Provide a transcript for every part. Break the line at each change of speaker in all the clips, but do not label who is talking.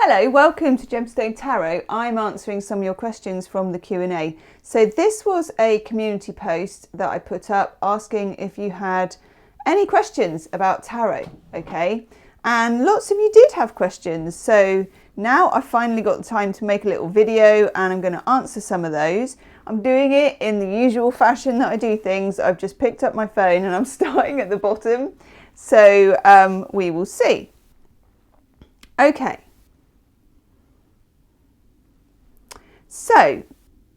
Hello, welcome to Gemstone Tarot. I'm answering some of your questions from the Q&A. So this was a community post that I put up asking if you had any questions about tarot, okay? And lots of you did have questions. So now I've finally got the time to make a little video and I'm going to answer some of those. I'm doing it in the usual fashion that I do things. I've just picked up my phone and I'm starting at the bottom. So we will see. Okay. So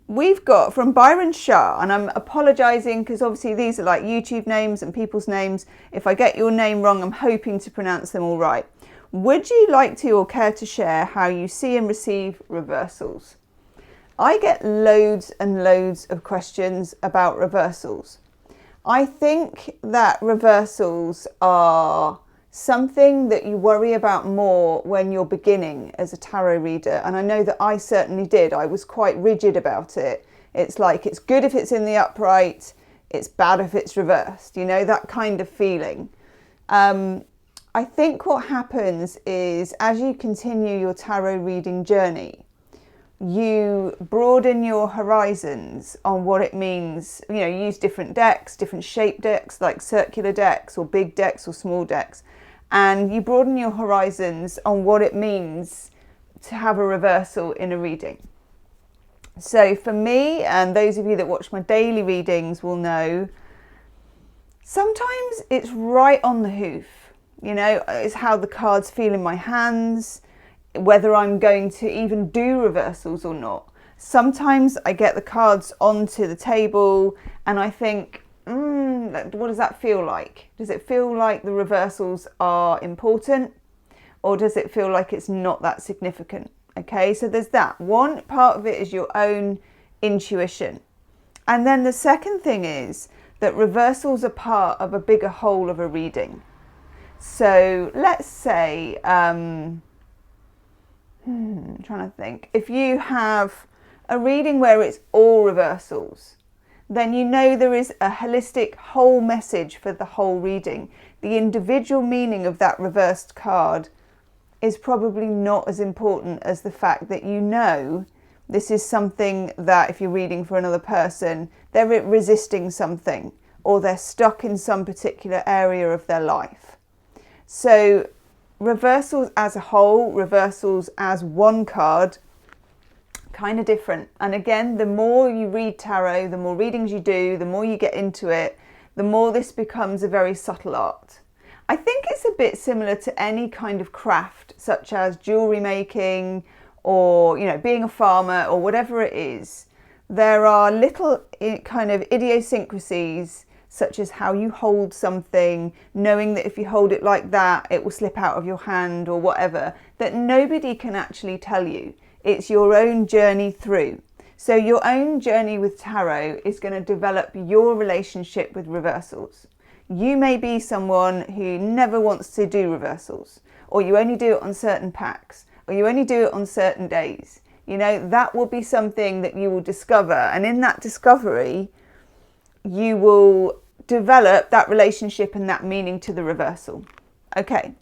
we've got from Byron Shah, and I'm apologising because obviously these are like YouTube names and people's names. If I get your name wrong, I'm hoping to pronounce them all right. Would you like to or care to share how you see and receive reversals? I get loads and loads of questions about reversals. I think that reversals are something that you worry about more when you're beginning as a tarot reader. And I know that I certainly did. I was quite rigid about it. It's like, it's good if it's in the upright, it's bad if it's reversed, you know, that kind of feeling. I think what happens is as you continue your tarot reading journey, you broaden your horizons on what it means. You know, you use different decks, different shaped decks, like circular decks or big decks or small decks. And you broaden your horizons on what it means to have a reversal in a reading. So for me, and those of you that watch my daily readings will know, sometimes it's right on the hoof. You know, it's how the cards feel in my hands, whether I'm going to even do reversals or not. Sometimes I get the cards onto the table and I think, what does that feel like? Does it feel like the reversals are important, or does it feel like it's not that significant? Okay, so there's that. One part of it is your own intuition. And then the second thing is that reversals are part of a bigger whole of a reading. So let's say, I'm trying to think. If you have a reading where it's all reversals, then you know there is a holistic whole message for the whole reading. The individual meaning of that reversed card is probably not as important as the fact that you know this is something that if you're reading for another person, they're resisting something or they're stuck in some particular area of their life. So reversals as a whole, reversals as one card, kind of different. And again, the more you read tarot, the more readings you do, the more you get into it, the more this becomes a very subtle art. I think it's a bit similar to any kind of craft, such as jewelry making or, you know, being a farmer or whatever it is. There are little kind of idiosyncrasies, such as how you hold something, knowing that if you hold it like that, it will slip out of your hand or whatever, that nobody can actually tell you. It's your own journey through. So your own journey with tarot is going to develop your relationship with reversals. You may be someone who never wants to do reversals, or you only do it on certain packs, or you only do it on certain days. You know, that will be something that you will discover. And in that discovery, you will develop that relationship and that meaning to the reversal. Okay.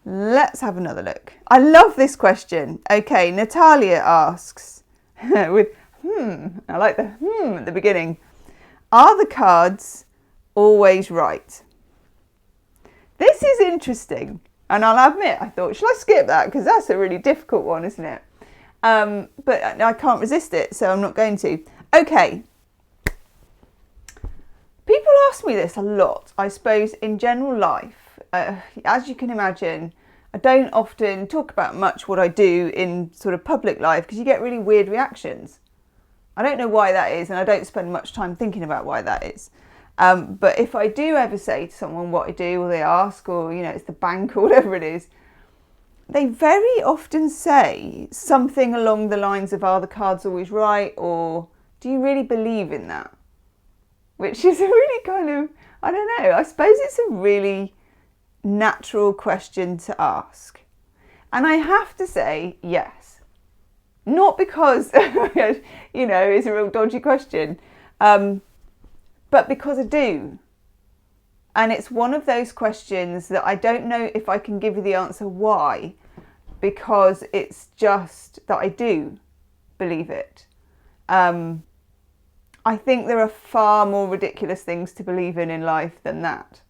Let's have another look. I love this question. Okay, Natalia asks, with I like the at the beginning. Are the cards always right? This is interesting. And I'll admit, I thought, shall I skip that? Because that's a really difficult one, isn't it? But I can't resist it, so I'm not going to. Okay. People ask me this a lot, I suppose, in general life. As you can imagine, I don't often talk about much what I do in sort of public life because you get really weird reactions. I don't know why that is, and I don't spend much time thinking about why that is. But if I do ever say to someone what I do, or they ask, or, you know, it's the bank or whatever it is, they very often say something along the lines of, are the cards always right? Or do you really believe in that? Which is a really kind of, I don't know, I suppose it's a really natural question to ask. And I have to say yes. Not because, you know, it's a real dodgy question, but because I do. And it's one of those questions that I don't know if I can give you the answer why, because it's just that I do believe it. I think there are far more ridiculous things to believe in life than that.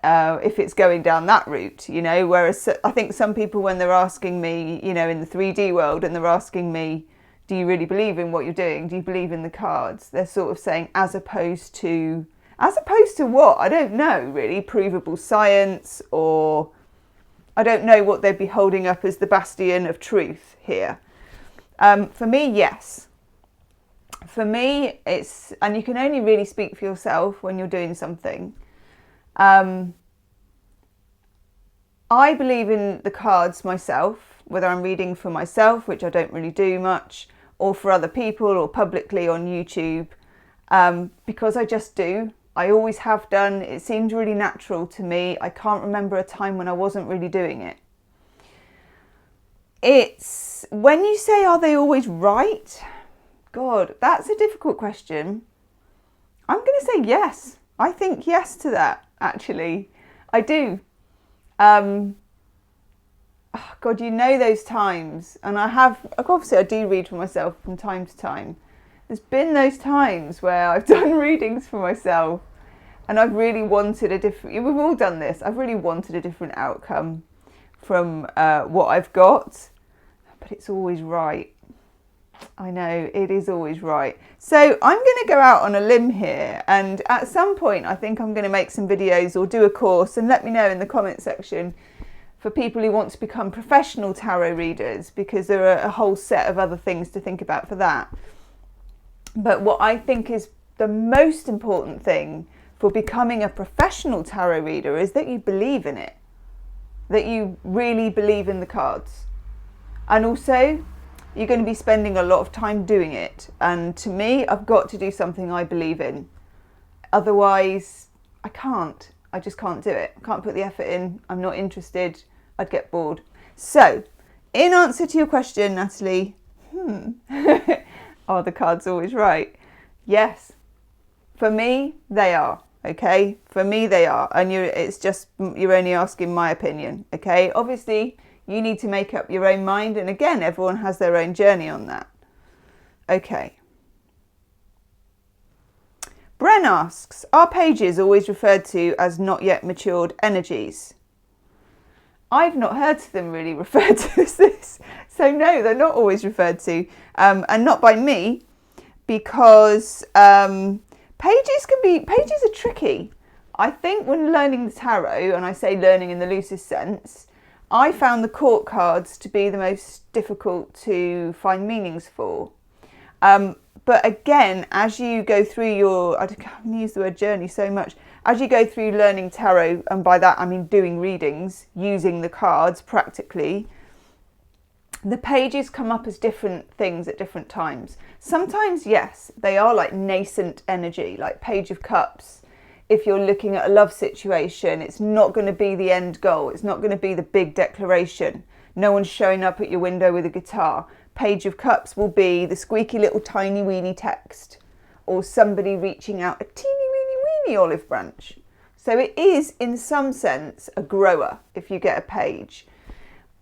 If it's going down that route, you know, whereas I think some people, when they're asking me, you know, in the 3D world, and they're asking me, do you really believe in what you're doing? Do you believe in the cards? They're sort of saying, as opposed to what? I don't know, really. Provable science, or I don't know what they'd be holding up as the bastion of truth here. For me, yes. For me, it's, and you can only really speak for yourself when you're doing something. I believe in the cards myself, whether I'm reading for myself, which I don't really do much, or for other people, or publicly on YouTube, because I just do. I always have done. It seems really natural to me. I can't remember a time when I wasn't really doing it. It's, when you say, are they always right? God, that's a difficult question. I'm going to say yes. I think yes to that, actually. I do. Oh God, you know those times, and obviously I do read for myself from time to time. There's been those times where I've done readings for myself and I've really wanted a different, we've all done this, I've really wanted a different outcome from what I've got, but it's always right. I know, it is always right. So I'm going to go out on a limb here, and at some point I think I'm going to make some videos or do a course, and let me know in the comment section for people who want to become professional tarot readers, because there are a whole set of other things to think about for that. But what I think is the most important thing for becoming a professional tarot reader is that you believe in it, that you really believe in the cards. And also, you're going to be spending a lot of time doing it. And to me, I've got to do something I believe in. Otherwise, I just can't do it. I can't put the effort in. I'm not interested. I'd get bored. So, in answer to your question, Natalie, are the cards always right? Yes. For me, they are. Okay? For me, they are. And you're only asking my opinion. Okay? Obviously, you need to make up your own mind. And again, everyone has their own journey on that. Okay. Bren asks, are pages always referred to as not yet matured energies? I've not heard them really referred to as this. So no, they're not always referred to. And not by me, because pages are tricky. I think when learning the tarot, and I say learning in the loosest sense, I found the court cards to be the most difficult to find meanings for. But again, as you go through I can't use the word journey so much, as you go through learning tarot, and by that I mean doing readings, using the cards practically, the pages come up as different things at different times. Sometimes, yes, they are like nascent energy, like Page of Cups. If you're looking at a love situation, it's not going to be the end goal. It's not going to be the big declaration. No one's showing up at your window with a guitar. Page of Cups will be the squeaky little tiny weeny text, or somebody reaching out a teeny weeny olive branch. So it is, in some sense, a grower if you get a page.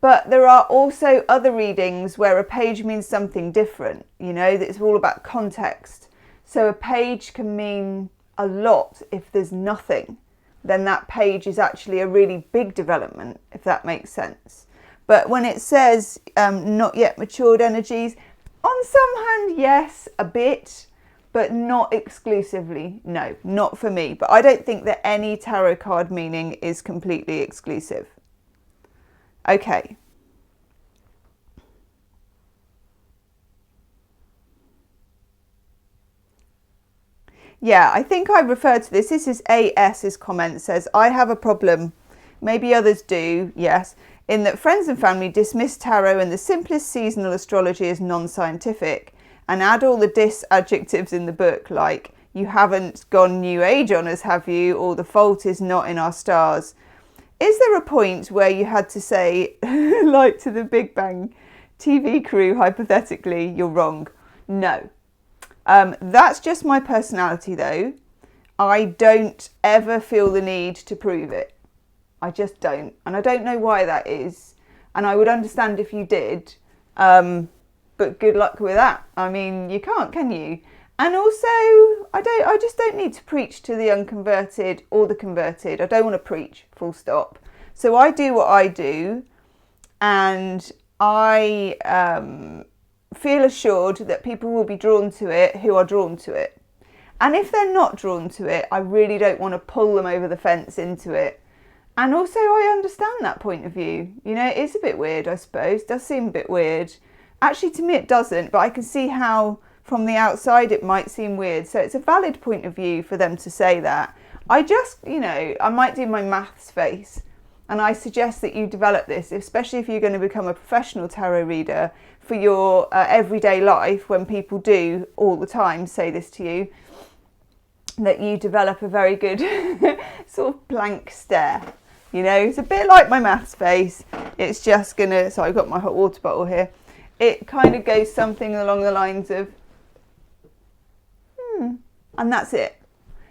But there are also other readings where a page means something different. You know, it's all about context. So a page can mean a lot. If there's nothing, then that page is actually a really big development, if that makes sense. But when it says not yet matured energies, on some hand, yes, a bit, but not exclusively. No, not for me. But I don't think that any tarot card meaning is completely exclusive. Okay. Yeah, I think I referred to this. This is AS's comment. Says, I have a problem. Maybe others do, yes, in that friends and family dismiss tarot and the simplest seasonal astrology as non-scientific and add all the dis-adjectives in the book, like, you haven't gone new age on us, have you? Or the fault is not in our stars. Is there a point where you had to say, like to the Big Bang TV crew, hypothetically, you're wrong? No. That's just my personality, though. I don't ever feel the need to prove it. I just don't. And I don't know why that is. And I would understand if you did, but good luck with that. I mean, you can't, can you? And also, I just don't need to preach to the unconverted or the converted. I don't want to preach, full stop. So I do what I do, and I feel assured that people will be drawn to it who are drawn to it. And if they're not drawn to it, I really don't want to pull them over the fence into it. And also, I understand that point of view. You know, it is a bit weird, I suppose. It does seem a bit weird. Actually, to me, it doesn't, but I can see how from the outside it might seem weird. So it's a valid point of view for them to say that. I just, you know, I might do my maths face. And I suggest that you develop this, especially if you're going to become a professional tarot reader, for your everyday life, when people do all the time say this to you, that you develop a very good sort of blank stare. You know, it's a bit like my maths face. It's just gonna, so I've got my hot water bottle here. It kind of goes something along the lines of, and that's it.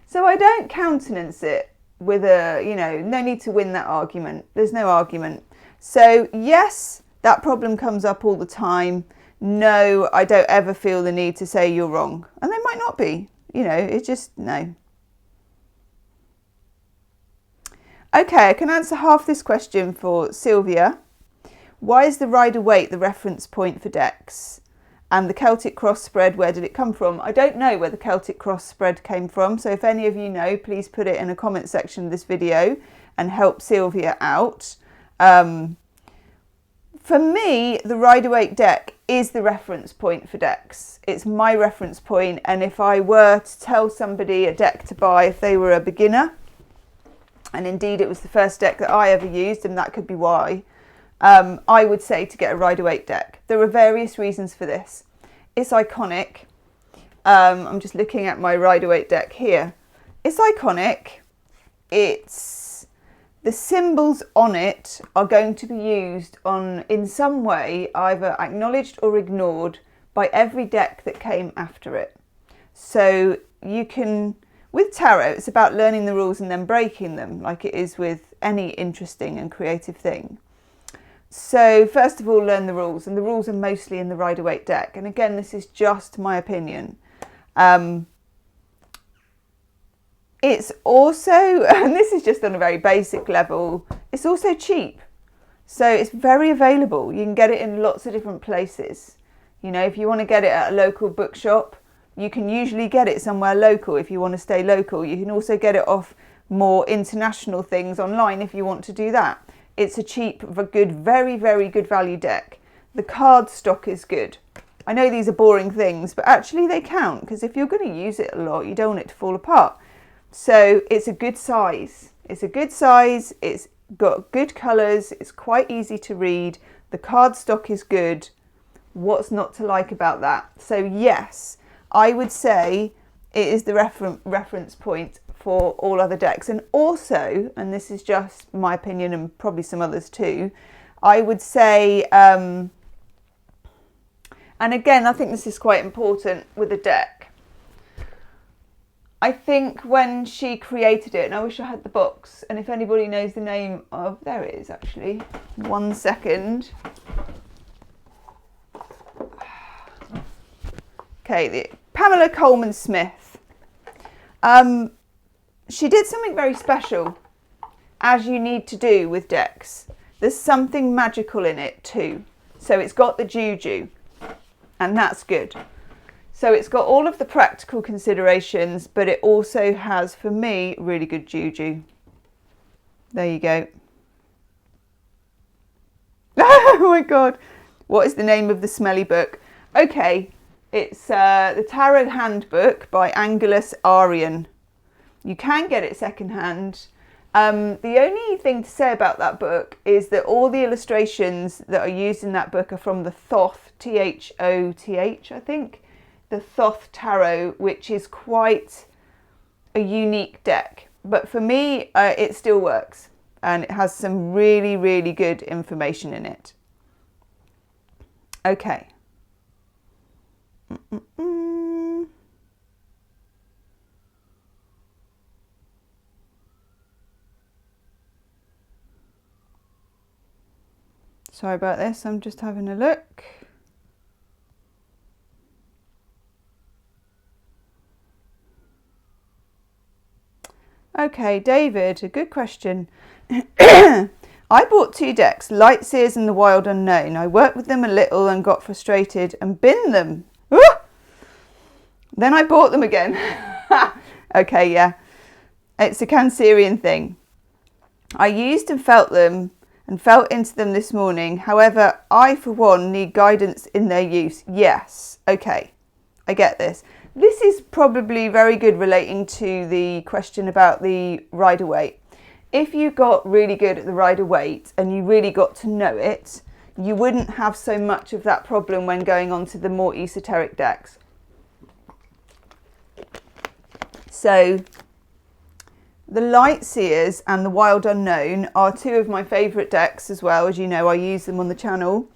So I don't countenance it with a, you know, no need to win that argument. There's no argument. So yes, that problem comes up all the time. No, I don't ever feel the need to say you're wrong. And they might not be, you know, it's just no. Okay, I can answer half this question for Sylvia. Why is the Rider Waite the reference point for decks? And the Celtic cross spread, where did it come from? I don't know where the Celtic cross spread came from, so if any of you know, please put it in a comment section of this video and help Sylvia out. For me, the Rider Waite deck is the reference point for decks. It's my reference point, and if I were to tell somebody a deck to buy if they were a beginner, and indeed it was the first deck that I ever used, and that could be why, I would say to get a Rider Waite deck. There are various reasons for this. It's iconic. I'm just looking at my Rider Waite deck here. It's iconic. It's the symbols on it are going to be used on in some way, either acknowledged or ignored by every deck that came after it. So you can, with tarot, it's about learning the rules and then breaking them, like it is with any interesting and creative thing. So first of all, learn the rules, and the rules are mostly in the Rider Waite deck. And again, this is just my opinion. It's also, and this is just on a very basic level, it's also cheap. So it's very available. You can get it in lots of different places. You know, if you want to get it at a local bookshop, you can usually get it somewhere local if you want to stay local. You can also get it off more international things online if you want to do that. It's a cheap, good, very, very good value deck. The card stock is good. I know these are boring things, but actually they count, because if you're going to use it a lot, you don't want it to fall apart. So it's a good size. It's a good size. It's got good colours. It's quite easy to read. The card stock is good. What's not to like about that? So yes, I would say it is the reference point for all other decks. And also, and this is just my opinion and probably some others too, I would say, and again, I think this is quite important with a deck. I think when she created it, and I wish I had the box, and if anybody knows the name of, there it is actually, 1 second. Okay, Pamela Coleman Smith. She did something very special, as you need to do with decks. There's something magical in it too. So it's got the juju, and that's good. So it's got all of the practical considerations, but it also has, for me, really good juju. There you go. Oh my God. What is the name of the smelly book? Okay, it's the Tarot Handbook by Angelus Arian. You can get it secondhand. The only thing to say about that book is that all the illustrations that are used in that book are from the Thoth, T-H-O-T-H, I think. The Thoth Tarot, which is quite a unique deck. But for me, it still works. And it has some really, really good information in it. Okay. Sorry about this, I'm just having a look. Okay, David, a good question. I bought 2 decks, Lightseers and the Wild Unknown. I worked with them a little and got frustrated and binned them. Ooh! Then I bought them again. Okay, yeah. It's a Cancerian thing. I used and felt them and felt into them this morning. However, I, for one, need guidance in their use. Yes. Okay. I get this. This is probably very good relating to the question about the Rider Waite. If you got really good at the Rider Waite and you really got to know it, you wouldn't have so much of that problem when going on to the more esoteric decks. So the Lightseers and the Wild Unknown are 2 of my favourite decks as well. As you know, I use them on the channel.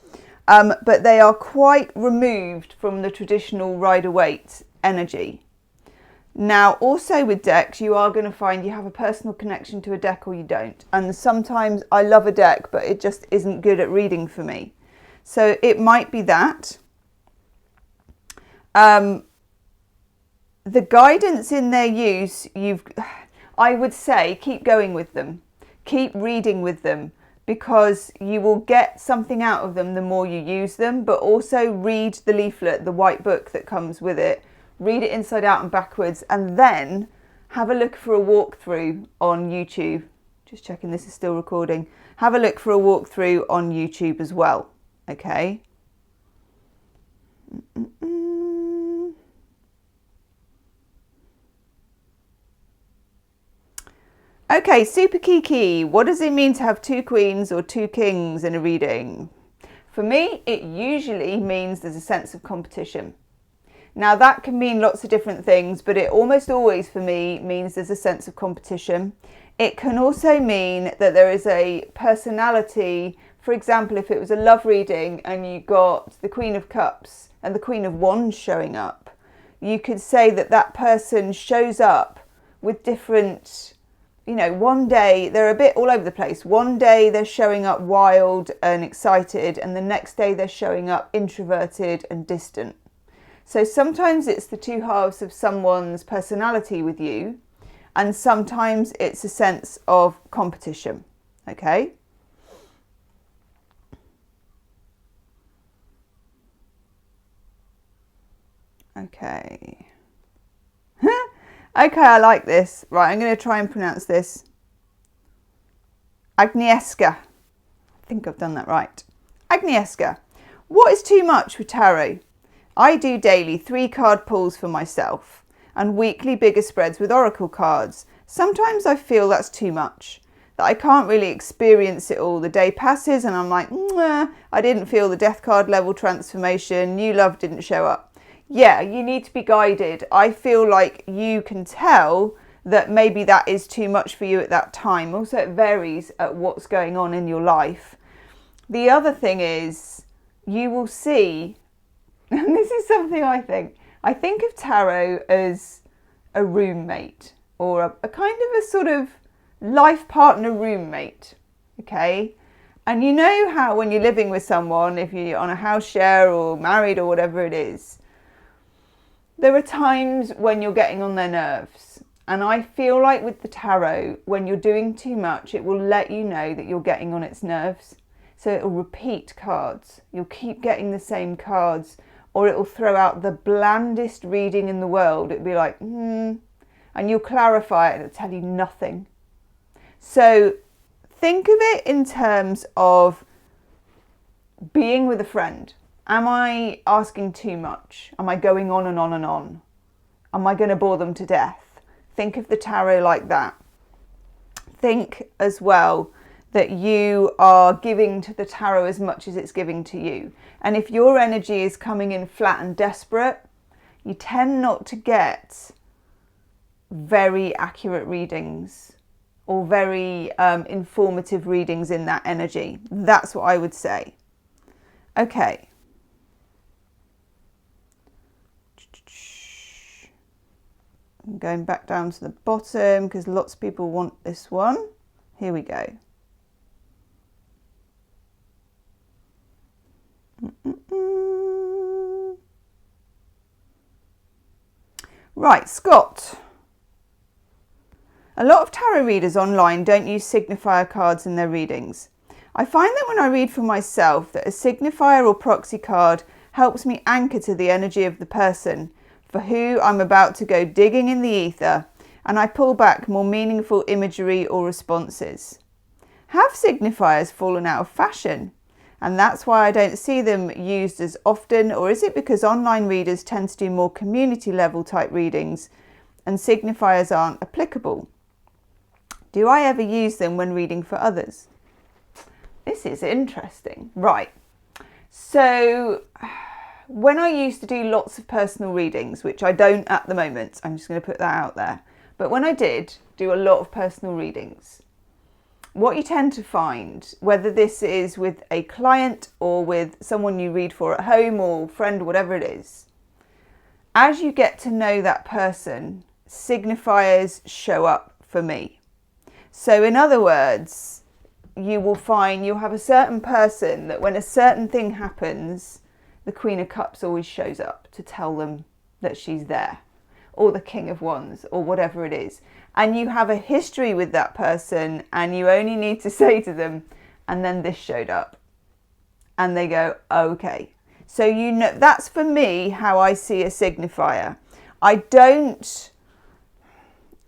But they are quite removed from the traditional Rider Waite energy. Now, also with decks, you are going to find you have a personal connection to a deck or you don't. And sometimes I love a deck, but it just isn't good at reading for me. So it might be that. The guidance in their use, I would say keep going with them. Keep reading with them, because you will get something out of them the more you use them, but also read the leaflet, the white book that comes with it. Read it inside out and backwards, and then have a look for a walkthrough on YouTube. Just checking this is still recording. Have a look for a walkthrough on YouTube as well. Okay. Okay, Super Kiki. What does it mean to have 2 queens or 2 kings in a reading? For me, it usually means there's a sense of competition. Now that can mean lots of different things, but it almost always for me means there's a sense of competition. It can also mean that there is a personality. For example, if it was a love reading and you got the Queen of Cups and the Queen of Wands showing up, you could say that that person shows up with different, one day they're a bit all over the place. One day they're showing up wild and excited, and the next day they're showing up introverted and distant. So sometimes it's the 2 halves of someone's personality with you, and sometimes it's a sense of competition. Okay? Okay. Okay, I like this. Right, I'm going to try and pronounce this. Agnieszka. I think I've done that right. Agnieszka. What is too much with tarot? I do daily 3 card pulls for myself and weekly bigger spreads with oracle cards. Sometimes I feel that's too much, that I can't really experience it all. The day passes and I'm like, I didn't feel the death card level transformation. New love didn't show up. Yeah, you need to be guided. I feel like you can tell that maybe that is too much for you at that time. Also, it varies at what's going on in your life. The other thing is you will see, and this is something I think of tarot as a roommate, or a kind of a sort of life partner roommate, okay? And you know how when you're living with someone, if you're on a house share or married or whatever it is, there are times when you're getting on their nerves. And I feel like with the tarot, when you're doing too much, it will let you know that you're getting on its nerves. So it'll repeat cards. You'll keep getting the same cards, or it'll throw out the blandest reading in the world. It'll be like, and you'll clarify it and it'll tell you nothing. So think of it in terms of being with a friend. Am I asking too much? Am I going on and on and on? Am I going to bore them to death? Think of the tarot like that. Think as well that you are giving to the tarot as much as it's giving to you. And if your energy is coming in flat and desperate, you tend not to get very accurate readings or very informative readings in that energy. That's what I would say. Okay. I'm going back down to the bottom because lots of people want this one. Here we go. Right, Scott. A lot of tarot readers online don't use signifier cards in their readings. I find that when I read for myself that a signifier or proxy card helps me anchor to the energy of the person for who I'm about to go digging in the ether, and I pull back more meaningful imagery or responses. Have signifiers fallen out of fashion? And that's why I don't see them used as often, or is it because online readers tend to do more community level type readings and signifiers aren't applicable? Do I ever use them when reading for others? This is interesting. Right. So when I used to do lots of personal readings, which I don't at the moment, I'm just going to put that out there. But when I did do a lot of personal readings, what you tend to find, whether this is with a client or with someone you read for at home or friend, whatever it is, as you get to know that person, signifiers show up for me. So in other words, you will find you'll have a certain person that when a certain thing happens, the Queen of Cups always shows up to tell them that she's there, or the King of Wands, or whatever it is. And you have a history with that person and you only need to say to them, and then this showed up. And they go, okay. So you know, that's for me how I see a signifier. I don't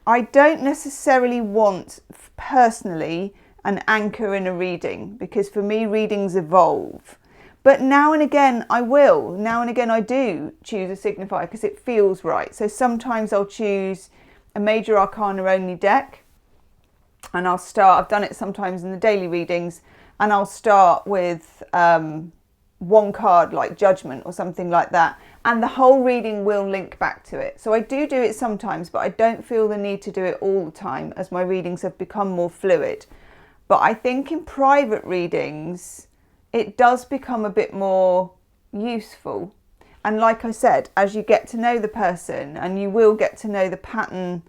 necessarily want personally an anchor in a reading, because for me readings evolve. But now and again I will. Now and again I do choose a signifier because it feels right. So sometimes I'll choose a major arcana only deck, and I've done it sometimes in the daily readings, and I'll start with one card like Judgment or something like that, and the whole reading will link back to it. So I do it sometimes, but I don't feel the need to do it all the time as my readings have become more fluid. But I think in private readings, it does become a bit more useful. And like I said, as you get to know the person, and you will get to know the pattern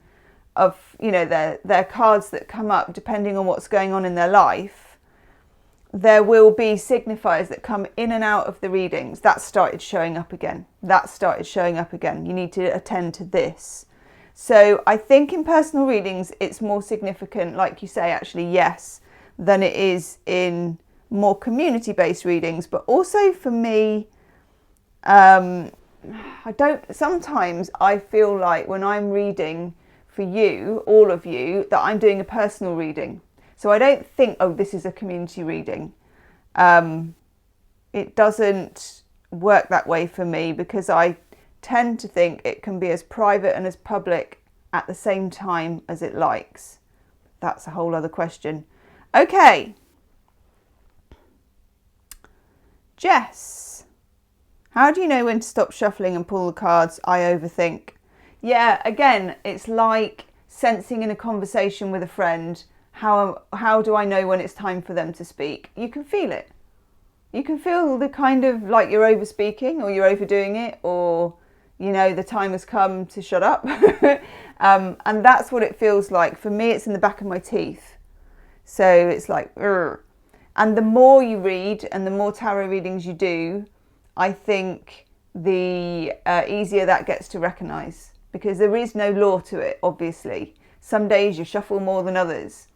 of, you know, their cards that come up depending on what's going on in their life, there will be signifiers that come in and out of the readings. That started showing up again. You need to attend to this. So I think in personal readings, it's more significant, like you say, actually, yes, than it is in more community-based readings. But also for me, sometimes I feel like when I'm reading for you, all of you, that I'm doing a personal reading. So I don't think, oh, this is a community reading. It doesn't work that way for me, because I tend to think it can be as private and as public at the same time as it likes. That's a whole other question. Okay. Jess, how do you know when to stop shuffling and pull the cards? I overthink. Yeah, again, it's like sensing in a conversation with a friend. How do I know when it's time for them to speak? You can feel it. You can feel the kind of like you're over speaking, or you're overdoing it, or, you know, the time has come to shut up. And that's what it feels like. For me, it's in the back of my teeth. So it's like, Urgh. And the more you read and the more tarot readings you do, I think the easier that gets to recognise, because there is no law to it, obviously. Some days you shuffle more than others.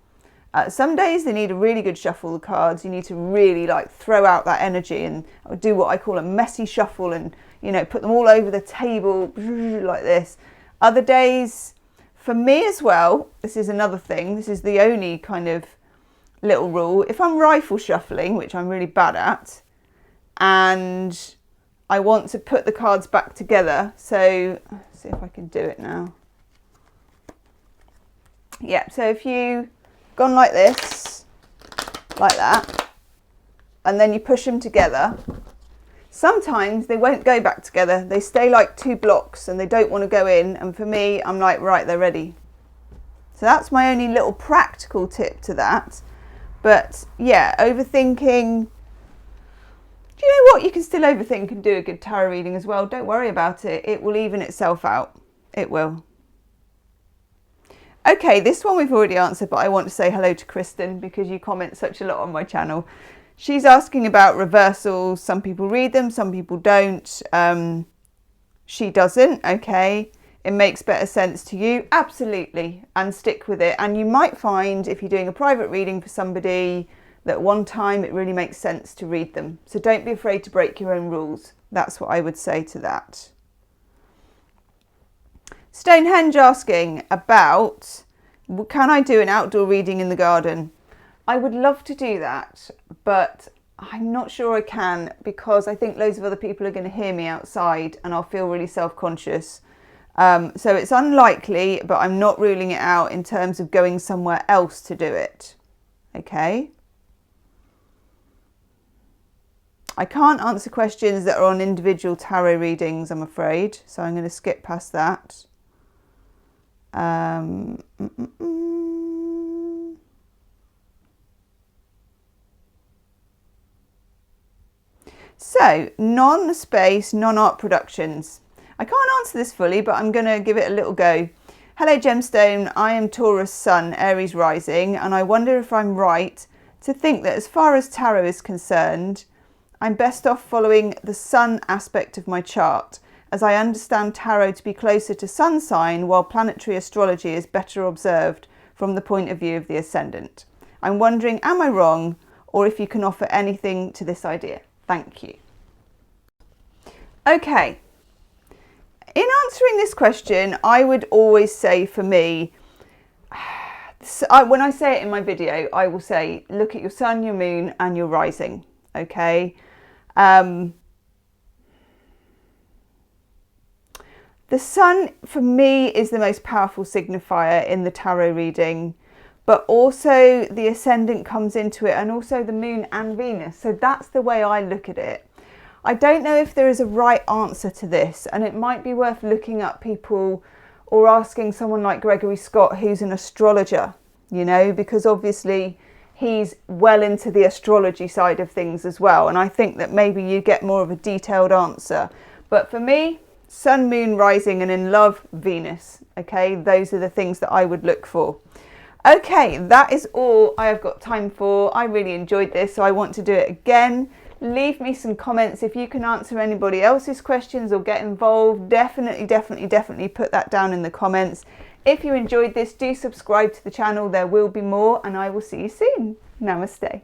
Some days they need a really good shuffle of cards. You need to really like throw out that energy and do what I call a messy shuffle, and, you know, put them all over the table like this. Other days, for me as well, this is another thing. This is the only kind of little rule. If I'm rifle shuffling, which I'm really bad at, and I want to put the cards back together, so let's see if I can do it now. Yeah, so if you gone like this, like that, and then you push them together, sometimes they won't go back together. They stay like two blocks and they don't want to go in. And for me, I'm like, right, they're ready. So that's my only little practical tip to that. But yeah, overthinking. Do you know what? You can still overthink and do a good tarot reading as well. Don't worry about it. It will even itself out. It will. Okay, this one we've already answered, but I want to say hello to Kristen because you comment such a lot on my channel. She's asking about reversals. Some people read them, some people don't. She doesn't, okay. it makes better sense to you, absolutely, and stick with it. And you might find if you're doing a private reading for somebody that one time it really makes sense to read them. So don't be afraid to break your own rules. That's what I would say to that. Stonehenge asking about, can I do an outdoor reading in the garden? I would love to do that, but I'm not sure I can, because I think loads of other people are going to hear me outside and I'll feel really self-conscious. So it's unlikely, but I'm not ruling it out in terms of going somewhere else to do it. Okay. I can't answer questions that are on individual tarot readings, I'm afraid. So I'm going to skip past that. So, non-space, non-art productions. I can't answer this fully, but I'm going to give it a little go. Hello Gemstone, I am Taurus Sun, Aries rising, and I wonder if I'm right to think that as far as tarot is concerned, I'm best off following the Sun aspect of my chart, as I understand tarot to be closer to Sun sign, while planetary astrology is better observed from the point of view of the ascendant. I'm wondering, am I wrong, or if you can offer anything to this idea? Thank you. Okay. In answering this question, I would always say, for me, when I say it in my video, I will say, look at your sun, your moon, and your rising. Okay. The sun, for me, is the most powerful signifier in the tarot reading, but also the ascendant comes into it, and also the moon and Venus. So that's the way I look at it. I don't know if there is a right answer to this, and it might be worth looking up people or asking someone like Gregory Scott, who's an astrologer, you know, because obviously he's well into the astrology side of things as well. And I think that maybe you get more of a detailed answer. But for me, sun, moon, rising, and in love, Venus. Okay, those are the things that I would look for. Okay, that is all I have got time for. I really enjoyed this, so I want to do it again. Leave me some comments if you can answer anybody else's questions or get involved. Definitely put that down in the comments. If you enjoyed this, do subscribe to the channel. There will be more, and I will see you soon. Namaste.